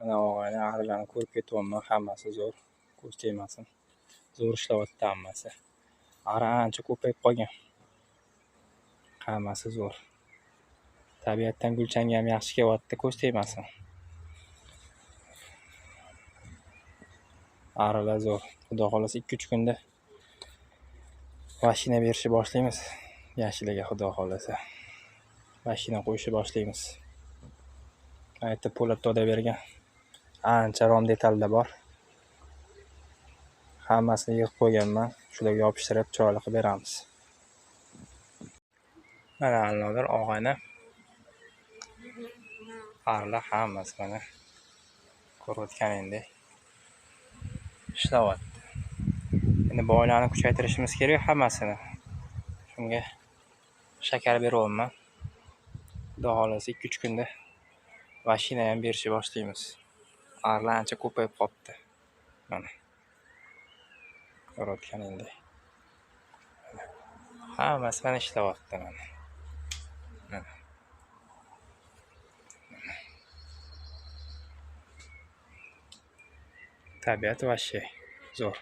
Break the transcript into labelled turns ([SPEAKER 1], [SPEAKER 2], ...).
[SPEAKER 1] Mana og'ayni arilarni ko'rib ketyapman, hammasi zo'r. Ko'z tegmasin. Zo'r ishlayapti hammasi. Ari ancha ko'payib qolgan. Hammasi zo'r. Tabiatdan gulchanga ham yaxshi kelyapti, ko'z tegmasin. Arilar zo'r. Xudo xolasa 2-3 kunda mashina berishni boshlaymiz. Yashilaga xudo xolasa. Mashina qo'yishni boshlaymiz. Aytda Po'lat to'da bergan. Ancha rom detalda bor. Hammasini yig'ib qo'yganman. Shularga yopishtirib chiroyli qilib beramiz. Mana allodir og'ayni. Arilar hammasi mana ko'rayotganingdek ishlayapti. Endi boylarni kuchaytirishimiz kerak hammasini. Shunga shakar beryapman. Xudo xolasa 2-3 kunda mashina ham berishni boshlaymiz. Arilar ancha ko'payib qopti. Mana ko'rayotganingdek. Hammasi mana ishlayapti mana. Tabiat vashshay zo'r.